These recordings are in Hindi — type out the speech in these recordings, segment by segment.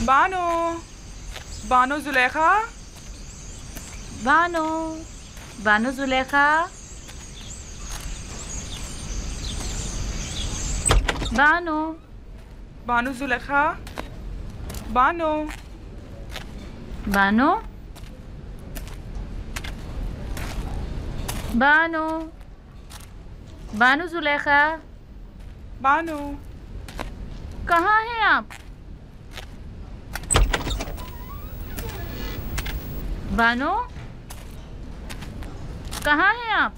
बानो, बानो जुलेखा, बानो, बानो जुलेखा, बानो, बानो जुलेखा, बानो, बानो, बानो, बानो जुलेखा, बानो, कहाँ हैं आप? बानो, कहाँ हैं आप?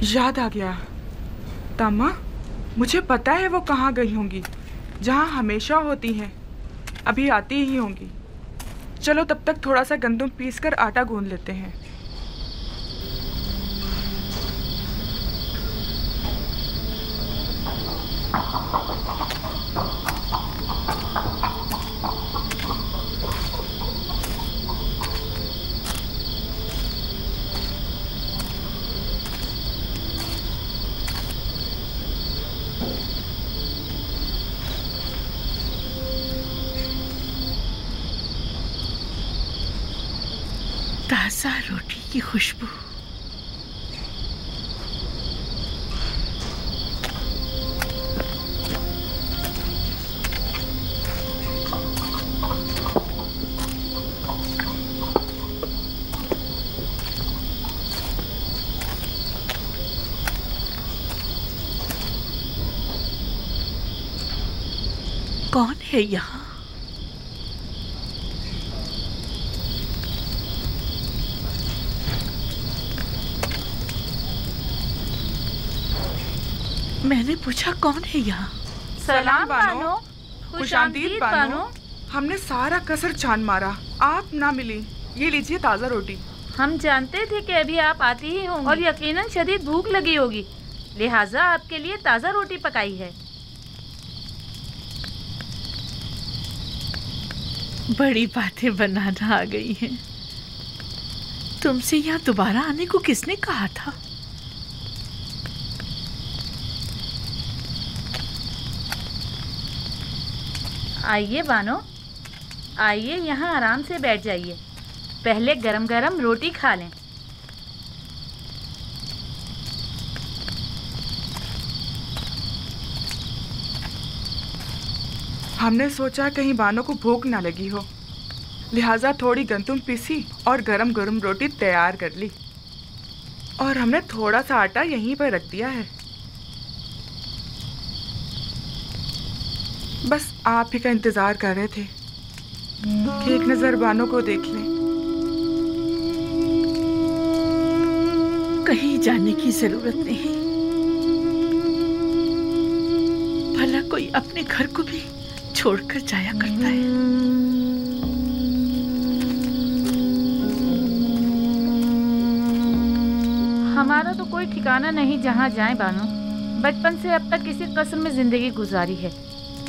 याद आ गया। तामा, मुझे पता है वो कहाँ गई होंगी। जहाँ हमेशा होती हैं, अभी आती ही होंगी। चलो तब तक थोड़ा सा गंदम पीस कर आटा गूंद लेते हैं। ताज़ा रोटी की खुशबू। कौन है यहाँ? मैंने पूछा कौन है यहाँ? सलाम बानो, खुशामदीद बानो। हमने सारा कसर छान मारा, आप ना मिली। ये लीजिए ताज़ा रोटी। हम जानते थे कि अभी आप आती ही होंगी और यकीनन शदीद भूख लगी होगी, लिहाजा आपके लिए ताज़ा रोटी पकाई है। बड़ी बातें बनाना आ गई हैं। तुमसे यहाँ दोबारा आने को किसने कहा था? आइए बानो, आइए यहाँ आराम से बैठ जाइए। पहले गरम गरम रोटी खा लें। हमने सोचा कहीं बानो को भूख ना लगी हो, लिहाजा थोड़ी गंदम पीसी और गरम गरम रोटी तैयार कर ली। और हमने थोड़ा सा आटा यहीं पर रख दिया है। बस आप ही का इंतजार कर रहे थे कि एक नजर बानो को देख लें। कहीं जाने की जरूरत नहीं। भला कोई अपने घर को भी छोड़कर जाया करता है। हमारा तो कोई ठिकाना नहीं जहाँ जाएं बानो। बचपन से अब तक इसी कस्र में जिंदगी गुजारी है,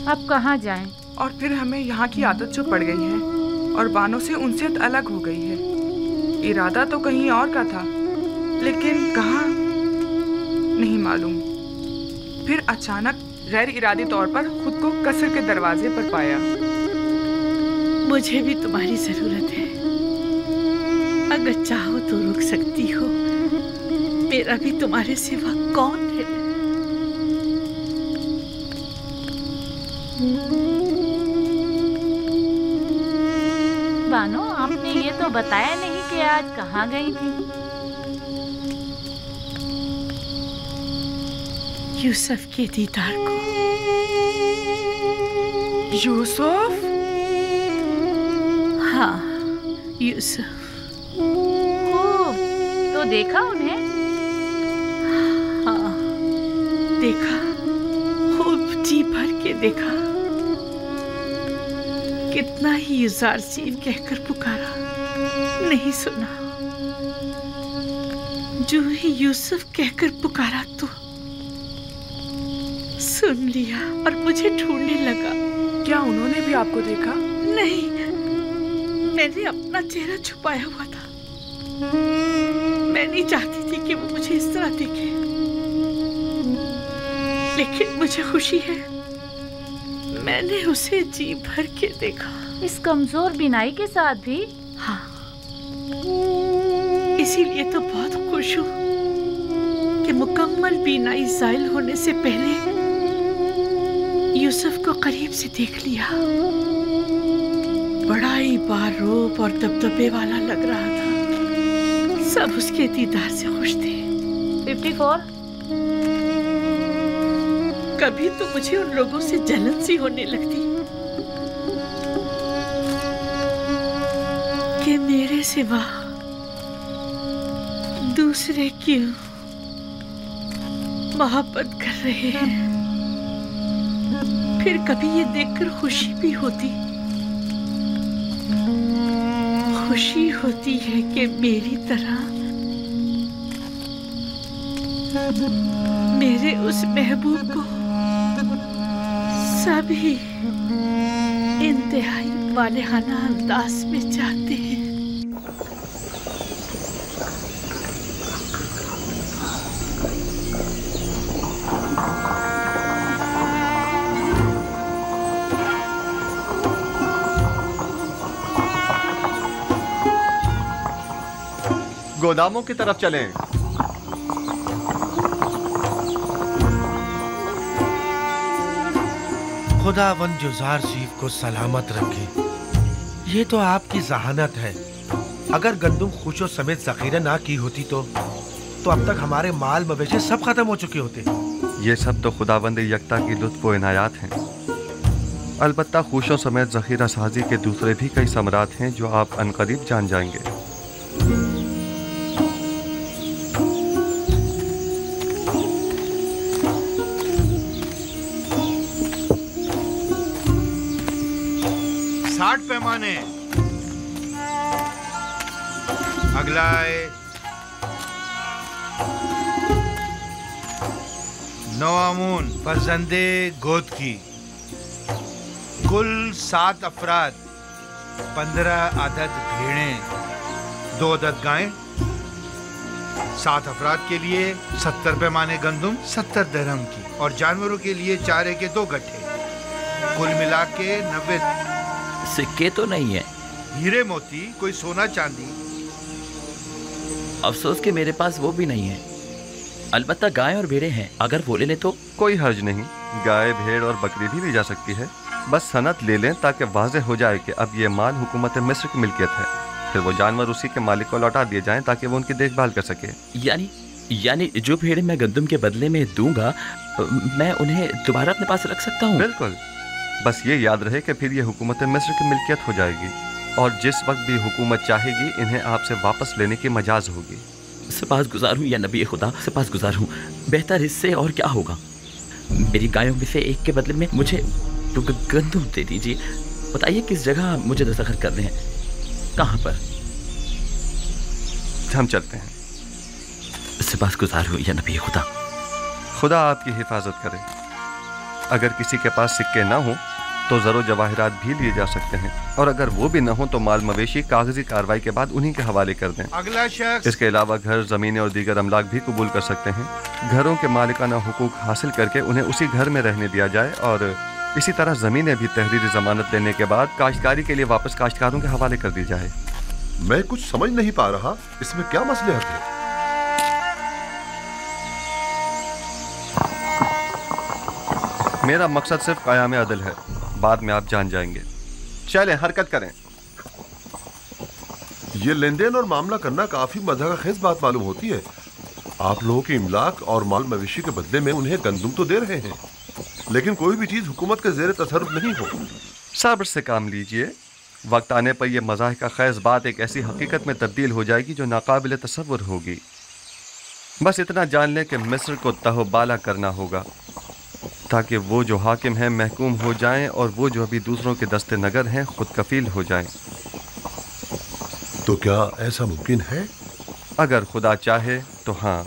अब कहाँ जाएं? और फिर हमें यहाँ की आदत जो पड़ गई है और बानो से उनसे अलग हो गई है। इरादा तो कहीं और का था, लेकिन कहाँ नहीं मालूम। फिर अचानक गैर इरादी तौर पर खुद को कसर के दरवाजे पर पाया। मुझे भी तुम्हारी जरूरत है। अगर चाहो तो रुक सकती हो। मेरा भी तुम्हारे सिवा कौन है? बानो, आपने ये तो बताया नहीं कि आज कहाँ गई थी। यूसुफ के दीदार को। यूसुफ? हाँ, यूसुफ। खूब, तो देखा उन्हें? हाँ, देखा, खूब जी भर के देखा। कितना ही युज़ारसीन कहकर पुकारा, नहीं सुना। जो ही यूसुफ कहकर पुकारा तो सुन लिया और मुझे ढूंढने लगा। क्या उन्होंने भी आपको देखा? नहीं, मैंने अपना चेहरा छुपाया हुआ था। नहीं चाहती थी कि वो मुझे इस तरह देखे, लेकिन मुझे खुशी है मैंने उसे जी भर के देखा। इस कमजोर बीनाई के साथ भी? हाँ, इसीलिए तो बहुत खुश हूँ कि मुकम्मल बीनाई ज़ाइल होने से पहले यूसुफ को करीब से देख लिया। बड़ा ही बारूप और दबदबे वाला लग रहा था। सब उसके दीदार से खुश थे। 54? कभी तो मुझे उन लोगों से जलन सी होने लगती कि मेरे सिवा दूसरे क्यों मोहब्बत कर रहे हैं। फिर कभी ये देखकर खुशी भी होती है कि मेरी तरह मेरे उस महबूब को सभी इंतहाई वालेहाना अंदाज में चाहते हैं। गोदामों की तरफ चलें। खुदावंद जो ज़ारसीफ को सलामत रखे। ये तो आपकी जहानत है। अगर गंदुम खुशो समेत ज़ख़ीरा ना की होती तो अब तक हमारे माल मवेशी सब खत्म हो चुके होते। ये सब तो खुदावंद यकता की लुत्फ़ व इनायात हैं। अलबत्ता खुशों समेत ज़ख़ीरा साजी के दूसरे भी कई समरात हैं जो आप अनकरीब जान जाएंगे। पैमाने, अगलाए 9 आमून फरजंदे गोद की, कुल 7 अफराद, 15 अदद भेड़ें, 2 अदद गायें। 7 अफराद के लिए 70 पैमाने गंदुम 70 दरहम की, और जानवरों के लिए चारे के 2 गट्ठे, कुल मिला के 90। सिक्के तो नहीं है? हीरे मोती, कोई सोना चांदी? अफसोस कि मेरे पास वो भी नहीं है। अलबत्ता गाय और भेड़ें हैं, अगर वो ले लें तो। कोई हर्ज नहीं, गाय भेड़ और बकरी भी ली जा सकती है। बस सनद ले लें ताकि वाज़ेह हो जाए कि अब ये माल हुकूमत मिस्र की मिल्कियत है। फिर वो जानवर उसी के मालिक को लौटा दिए जाएं ताकि वो उनकी देखभाल कर सके। यानी जो भेड़ें मैं गंदुम के बदले में दूंगा, मैं उन्हें दोबारा अपने पास रख सकता हूँ? बिल्कुल। बस ये याद रहे कि फिर ये हुकूमत मिस्र की मिल्कियत हो जाएगी और जिस वक्त भी हुकूमत चाहेगी इन्हें आपसे वापस लेने की मजाज होगी। सपासगुजार हूँ या नबी खुदा, सपासगुजार हूँ। बेहतर इससे और क्या होगा? मेरी गायों में से एक के बदले में मुझे गंदुम दे दीजिए। बताइए किस जगह मुझे दस्तखत करने हैं, कहाँ पर? हम चलते हैं। सपासगुजार हूँ या नबी खुदा। खुदा आपकी हिफाजत करे। अगर किसी के पास सिक्के ना हो तो ज़रो जवाहिरात भी लिए जा सकते हैं, और अगर वो भी ना हो तो माल मवेशी कागजी कार्रवाई के बाद उन्हीं के हवाले कर दें। अगला शख्स। इसके अलावा घर, ज़मीनें और दीगर अमलाक भी कबूल कर सकते हैं। घरों के मालिकाना हुकूक हासिल करके उन्हें उसी घर में रहने दिया जाए, और इसी तरह ज़मीनें भी तहरीरी ज़मानत लेने के बाद काश्तकारी के लिए वापस काश्तकारों के हवाले कर दी जाए। मैं कुछ समझ नहीं पा रहा, इसमें क्या मसलहत है? मेरा मकसद सिर्फ क़याम अदल है, बाद में आप जान जाएंगे। चलें, हरकत करें। ये लेन देन और मामला करना काफी मज़ाक़खेज़ बात मालूम होती है। आप लोगों के इमलाक और माल मवेशी के बदले में उन्हें गंदुम तो दे रहे हैं, लेकिन कोई भी चीज हुकूमत के ज़ेरे तसर्रुफ नहीं हो। सब्र से काम लीजिए। वक्त आने पर यह मज़ाक़खेज़ बात एक ऐसी हकीकत में तब्दील हो जाएगी जो नाकाबिल तसव्वुर होगी। बस इतना जान लें कि मिस्र को तहबाला करना होगा ताकि वो जो हाकिम हैं महकूम हो जाएं और वो जो अभी दूसरों के दस्ते नगर हैं खुद कफील हो जाएं। तो क्या ऐसा मुमकिन है? अगर खुदा चाहे तो हाँ।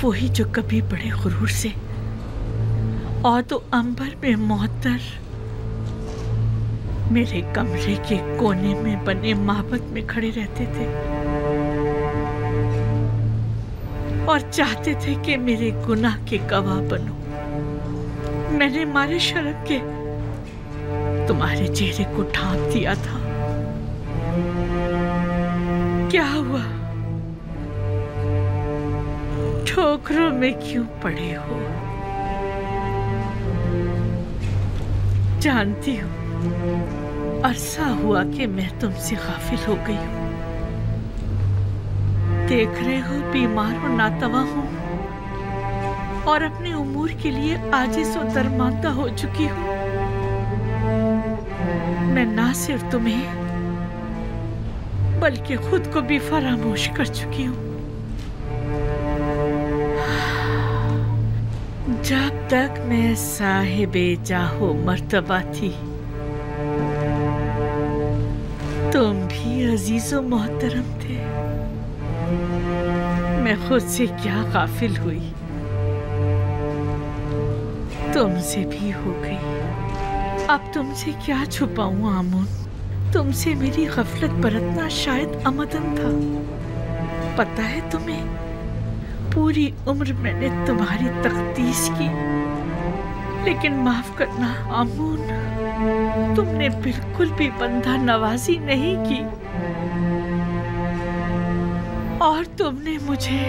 वही जो कभी बड़े गुरूर से और तो अंबर में मोहतर मेरे कमरे के कोने में बने माबद में खड़े रहते थे और चाहते थे कि मेरे गुनाह के गवाह बनो। मैंने मारे शर्म के तुम्हारे चेहरे को ढांप दिया था। क्या हुआ? ठोकरों में क्यों पड़े हो? जानती हूँ अरसा हुआ कि मैं तुमसे गाफिल हो गई हूँ। देख रहे हो बीमार और नातवा हूँ और अपने उमूर के लिए आजिज़ और दरमांदा हो चुकी हूँ। मैं ना सिर्फ तुम्हें बल्कि खुद को भी फरामोश कर चुकी हूँ। जब तक मैं साहिबे जाहो मर्तबा थी तुम भी अजीज़ो मोहतरम थे। मैं खुद से क्या गाफिल हुई, तुमसे भी हो गई। अब तुमसे क्या छुपाऊं आमून? तुमसे मेरी गफलत बरतना शायद अमदन था। पता है तुम्हें, पूरी उम्र मैंने तुम्हारी तकदीस की, लेकिन माफ करना आमून, तुमने बिल्कुल भी बंदा नवाजी नहीं की और तुमने मुझे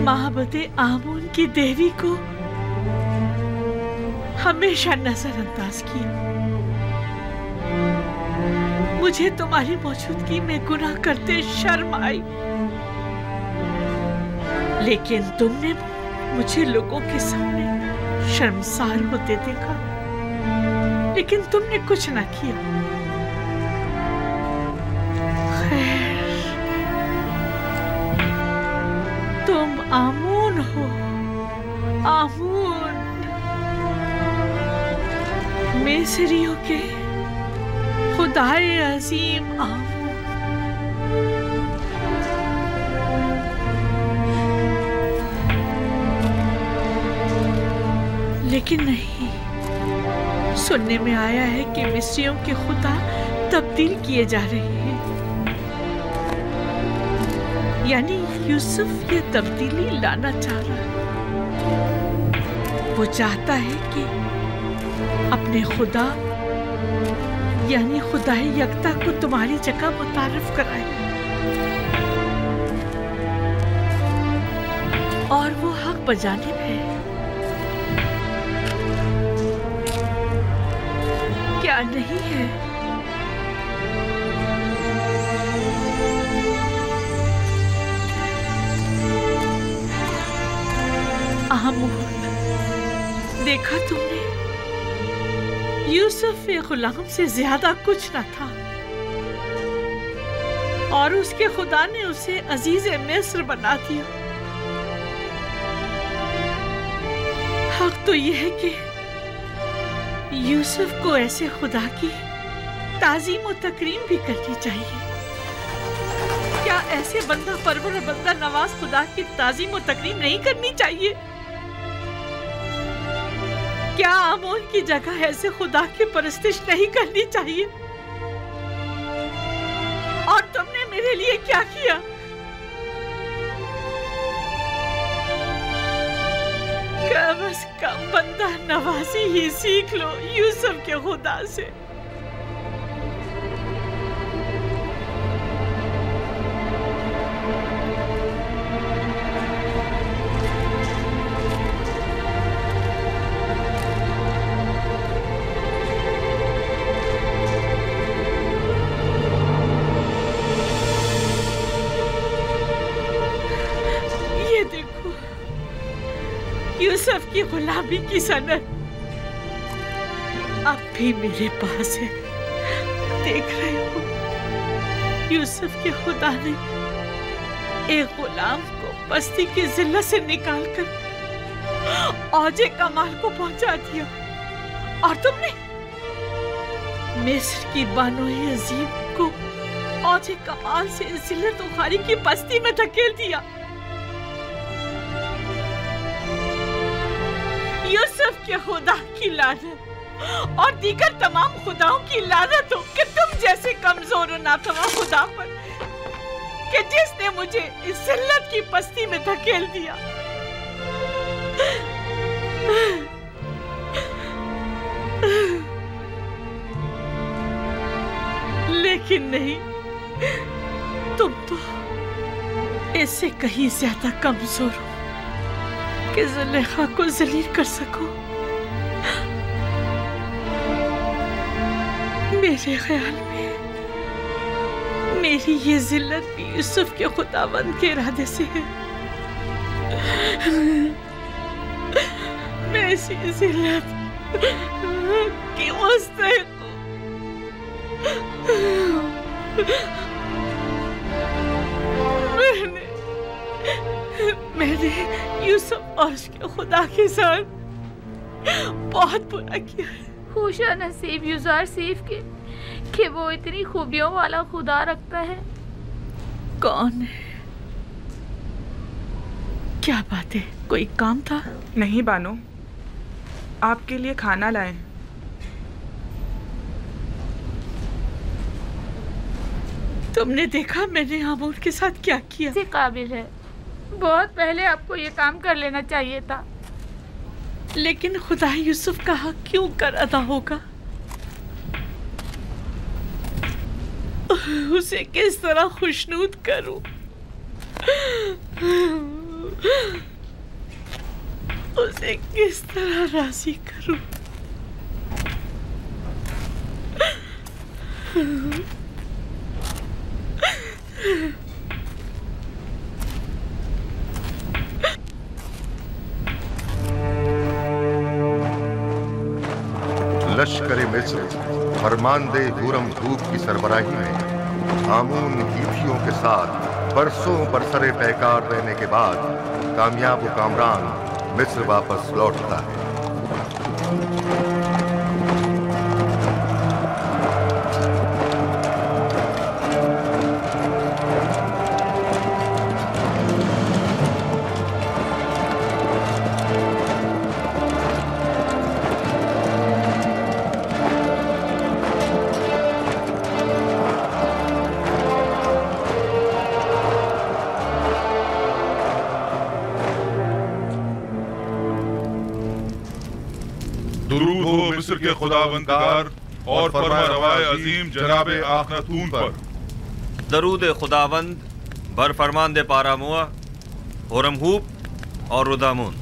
माहबते आमून की देवी को हमेशा नजरअंदाज किया। मुझे तुम्हारी मौजूदगी में गुनाह करते शर्म आई, लेकिन तुमने मुझे लोगों के सामने शर्मसार होते देखा, लेकिन तुमने कुछ ना किया। खैर, तुम आमून हो, आमून, मिस्रियों के खुदाए अजीम आमून। लेकिन नहीं, सुनने में आया है कि मिस्रियों के खुदा तब्दील किए जा रहे हैं। यानी यूसुफ ये तब्दीली लाना चाह रहा है। वो चाहता है कि अपने खुदा यानी खुदाई यकता को तुम्हारी जगह मुतारिफ कराए, और वो हक बजानिब है। क्या नहीं है? आमून, देखा तुमने, यूसुफ एक गुलाम से ज्यादा कुछ न था और उसके खुदा ने उसे अजीज मिस्र बना दिया। हक तो यह है कि यूसुफ को ऐसे खुदा की ताजीम और तकरीम भी करनी चाहिए। क्या ऐसे बंदा परवर और बंदा नवाज खुदा की ताजीम और तकरीम नहीं करनी चाहिए? क्या आमोन की जगह ऐसे खुदा की परस्तिश नहीं करनी चाहिए? और तुमने मेरे लिए क्या किया? कम से कम बंदा नवाजी ही सीख लो यूसुफ के खुदा से। यूसुफ की गुलामी की सनद अब भी मेरे पास है। देख रहे हो, यूसुफ के खुदा ने एक गुलाम को बस्ती की जिल्लत से निकालकर औजे कमाल को पहुंचा दिया, और तुमने मिस्र की बानोए अजीम को औजे कमाल से जिल्लत उखारी की बस्ती में धकेल दिया। खुदा की लानत और दीगर तमाम खुदाओं की लानत हो कि तुम जैसे कमजोर और नातवा खुदा पर, कि जिसने मुझे इस जिल्लत की पस्ती में धकेल दिया। लेकिन नहीं, तुम तो इससे कहीं ज्यादा कमजोर हो कि जुलेखा को जलील कर सको। मेरे ख्याल में मेरी ये जिल्लत भी यूसुफ के खुदावंद के इरादे से है। मैं इसी जिल्लत की मुस्तहिक हूँ। मैंने यूसुफ और उसके खुदा के साथ बहुत बुरा किया है। खुशा नसीब युजार सीफ के कि वो इतनी खूबियों वाला खुदा रखता है। कौन है? क्या बात है, कोई काम था? नहीं बानो, आपके लिए खाना लाए। तुमने देखा मैंने आमूर के साथ क्या किया? से काबिल है, बहुत पहले आपको ये काम कर लेना चाहिए था। लेकिन खुदा यूसुफ का हक क्यों कर अदा होगा? उसे किस तरह खुशनूद करूं? उसे किस तरह राजी करूं? लश्कर मिस्र फरमानदे हुरम हूब की सरबराही में आमून हीथियों के साथ बरसों बरसरे पैकार रहने के बाद कामयाब व कामरान मिस्र वापस लौटता है। दुरूद हो मिस्र के खुदावंदगार और फरमारवाए अजीम जनाबे आखनतून पर। दरूद खुदावंद बर फरमानदे पारामुआ, होरमहूब और रुदामून।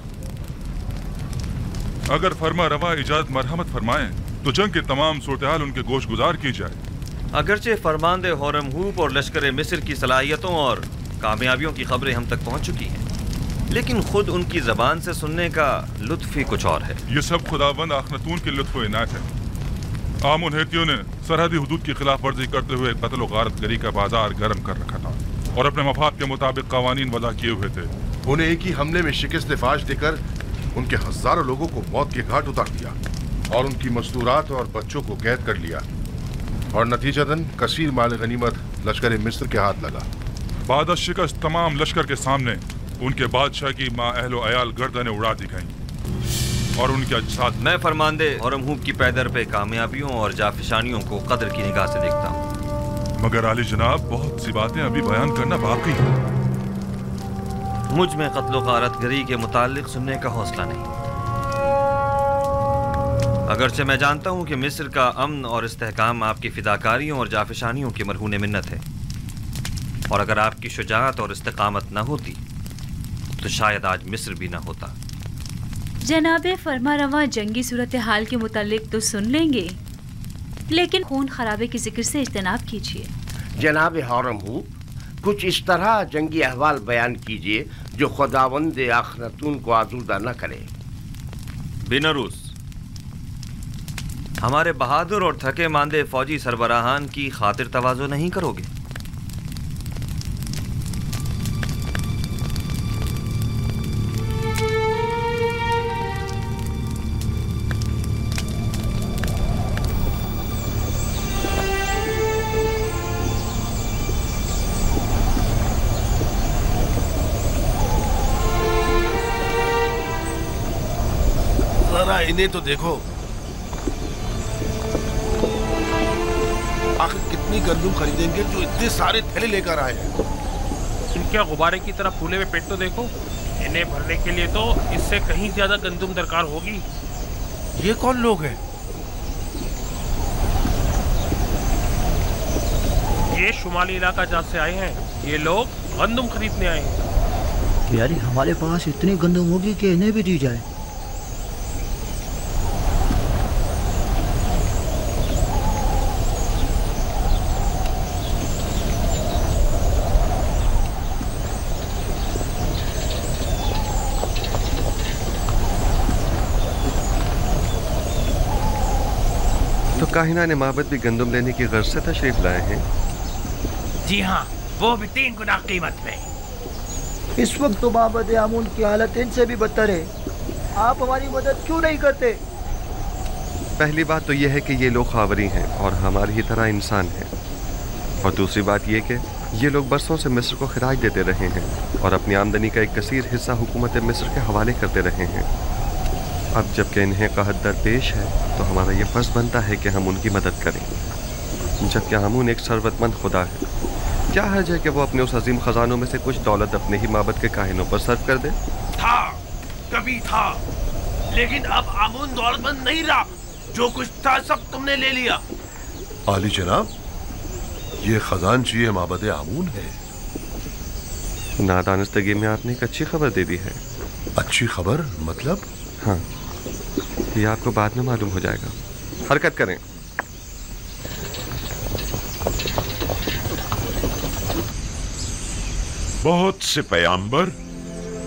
अगर फरमा रवा इजाजत मरहमत फरमाएं तो जंग के तमाम सूरत-ए-हाल उनके गोश गुजार की जाए। अगरचे फरमानदे होरमहूब और लश्कर मिस्र की सलाहियतों और कामयाबियों की खबरें हम तक पहुंच चुकी हैं, लेकिन खुद उनकी जबान से सुनने का लुत्फ ही कुछ और है। ये सब खुदावंद आखनतून के लुत्फ इनायत है। आमुन हेतियों ने सरहदी हुदूद की खिलाफ वर्जी करते हुए कत्ल और गारतगरी का बाजार गर्म कर रखा था और अपने मफाद के मुताबिक कवानीन वज़ा किए हुए थे। उन्हें एक ही हमले में शिकस्त फाश देकर उनके हजारों लोगों को मौत के घाट उतार दिया और उनकी मस्तूरात और बच्चों को कैद कर लिया और नतीजतन कसीर माल गनीमत लश्कर मिस्र के हाथ लगा। बाद शिकस्त तमाम लश्कर के सामने उनके बादशाह की माँ अहलो अयाल गर्दनें उड़ा दी गईं और उनके अजसाद। मैं फरमानदे होरमहूब की पैदर पे कामयाबियों और जाफिशानियों को कदर की निगाह से देखता हूँ, मगर आली जनाब बहुत सी बातें अभी बयान करना बाकी है। मुझ में कत्ल गारतगरी के मुतालिक सुनने का हौसला नहीं। अगरचे मैं जानता हूँ कि मिस्र का अमन और इस्तेहकाम आपकी फिदाकारियों और जाफिशानियों की मरहून मिन्नत है, और अगर आपकी शुजाअत और इस्तेकामत न होती तो शायद आज मिस्र भी ना होता। जनाबे फरमारवा जंगी सूरत हाल के मुतालिक तो सुन लेंगे, लेकिन खून खराबे के जिक्र से इज्तनाब कीजिए। जनाब होरमहूब, कुछ इस तरह जंगी अहवाल बयान कीजिए जो खुदावंद आखनतून को आजूदा न करे। बिनरूस, हमारे बहादुर और थके मांदे फौजी सरबराहान की खातिर तवाज़ो नहीं करोगे? जरा इन्हें तो देखो, आखिर कितनी गंदुम खरीदेंगे जो इतने सारे थैले लेकर आए हैं। इनके गुब्बारे की तरह फूले हुए पेट तो देखो। इन्हें भरने के लिए तो इससे कहीं ज्यादा गंदुम दरकार होगी। ये कौन लोग हैं? ये शुमाली इलाका जहाँ से आए हैं। ये लोग गंदुम खरीदने आए हैं। यार हमारे पास इतनी गंदुम होगी कि इन्हें भी दी जाए। तो काहिना ने माबद भी गंदुम लेने की गर्ज से तशरीफ लाए हैं। जी हाँ, वो भी 3 गुना कीमत में। इस वक्त तो माबद आमून की हालत इनसे भी बदतर है। आप हमारी मदद क्यों नहीं करते? पहली बात तो यह है कि ये लोग खावरी हैं और हमारी ही तरह इंसान हैं, और दूसरी बात यह कि ये लोग बरसों से मिस्र को खराज देते रहे हैं और अपनी आमदनी का एक कसीर हिस्सा हुकूमत मिस्र के हवाले करते रहे हैं। अब जबकि इन्हें कहत दरपेश है तो हमारा ये फर्ज बनता है कि हम उनकी मदद करें। जबकि आमून एक सरवतमंद खुदा है, क्या हर्ज है कि वो अपने उस अजीम खजानों में से कुछ दौलत अपने ही माबद के काहिनों पर सर्व कर दे? था, कभी था, लेकिन अब आमून दौलतमंद नहीं रहा। जो कुछ था सब तुमने ले लिया। आली जनाब, ये खजानची माबद आमून है। नादानिस्तगी में आपने एक अच्छी खबर दे दी है। अच्छी खबर मतलब? हाँ, ये आपको बाद में मालूम हो जाएगा। हरकत करें। बहुत से पैगंबर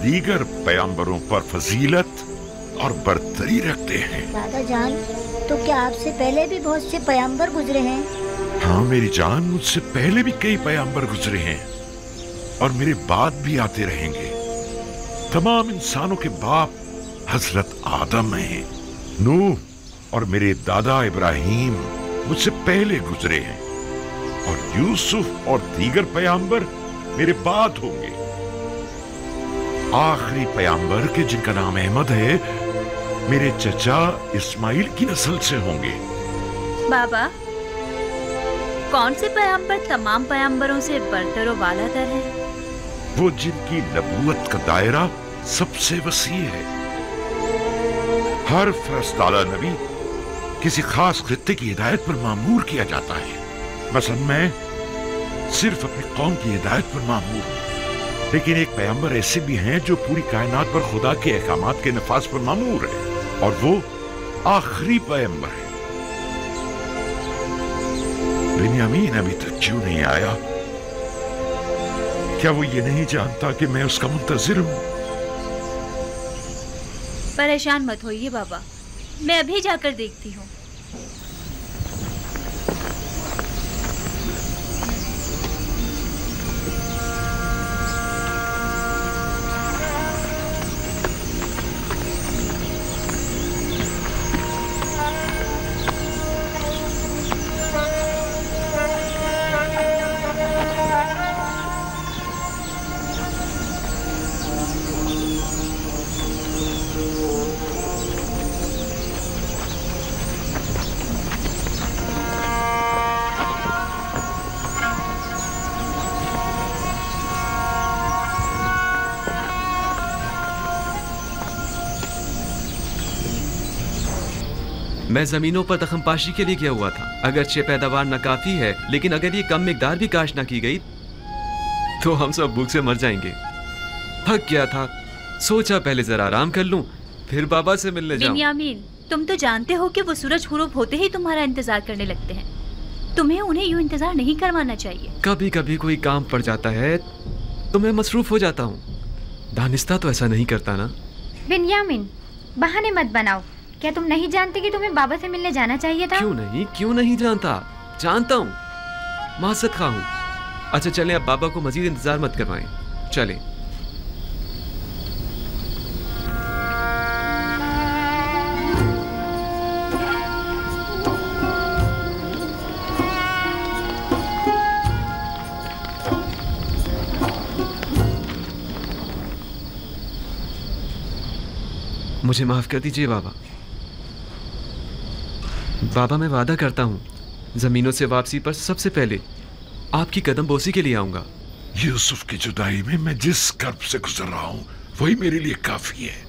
दीगर पैगंबरों पर फजीलत और बरतरी रखते हैं। दादा जान, तो क्या आपसे पहले भी बहुत से पैगंबर गुजरे हैं? हाँ मेरी जान, मुझसे पहले भी कई पैगंबर गुजरे हैं और मेरे बाद भी आते रहेंगे। तमाम इंसानों के बाप हजरत आदम हैं। नूह और मेरे दादा इब्राहिम मुझसे पहले गुजरे हैं और यूसुफ और दीगर पैगंबर मेरे बाद होंगे। आखिरी पैगंबर के जिनका नाम अहमद है, मेरे चचा इस्माइल की नस्ल से होंगे। बाबा, कौन से पैगंबर तमाम पैगंबरों से बरतर व बालातर है? वो जिनकी नबूवत का दायरा सबसे वसी है। हर फरस्ताला नबी किसी खास खित्ते की हिदायत पर मामूर किया जाता है। मसलन मैं सिर्फ अपनी कौम की हिदायत पर मामूर हूं, लेकिन एक पैगंबर ऐसे भी हैं जो पूरी कायनात पर खुदा के अहकामात के नफाज पर मामूर है, और वो आखिरी पैगंबर है। बिन्यामीन अभी तक क्यों नहीं आया? क्या वो ये नहीं जानता कि मैं उसका मुंतजिर हूं? परेशान मत होइए बाबा, मैं अभी जाकर देखती हूँ। मैं जमीनों पर दखमपाशी के लिए गया हुआ था। अगरचे पैदावार नाकाफी है, लेकिन अगर ये कम मिकदार भी काश ना की गई तो हम सब भूख से मर जाएंगे। थक गया था, सोचा पहले जरा आराम कर लूं, फिर बाबा से मिलने जाऊं। बिन्यामीन, तुम तो जानते हो कि वो सूरज हुरूब होते ही तुम्हारा इंतजार करने लगते हैं। तुम्हें उन्हें यूं इंतजार नहीं करवाना चाहिए। कभी कभी कोई काम पड़ जाता है तो मैं मसरूफ हो जाता हूँ। दानिस्ता तो ऐसा नहीं करता ना। बिन्यामीन, बहाने मत बनाओ। क्या तुम नहीं जानते कि तुम्हें बाबा से मिलने जाना चाहिए था? क्यों नहीं जानता, जानता हूँ, माज़रत खा हूँ। अच्छा चलें, अब बाबा को मजीद इंतजार मत करवाएं, चलें। मुझे माफ कर दीजिए बाबा, बाबा, मैं वादा करता हूँ जमीनों से वापसी पर सबसे पहले आपकी कदम बोसी के लिए आऊंगा। यूसुफ की जुदाई में मैं जिस कर्ब से गुजर रहा हूँ वही मेरे लिए काफी है।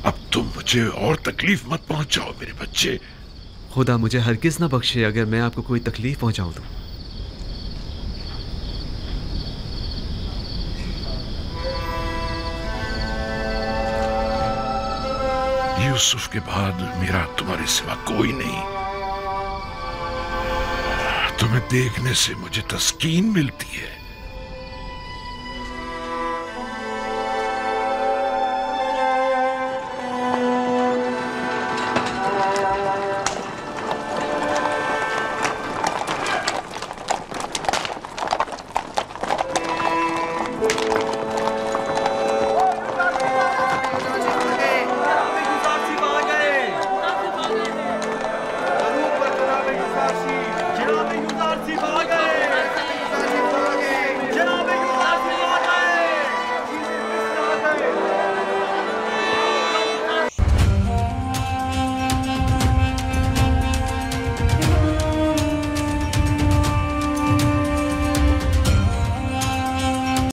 अब तुम मुझे और तकलीफ मत पहुंचाओ मेरे बच्चे। खुदा मुझे हरगिज ना बख्शे अगर मैं आपको कोई तकलीफ पहुंचाऊं तो। यूसुफ के बाद मेरा तुम्हारे सिवा कोई नहीं। तुम्हें देखने से मुझे तस्कीन मिलती है।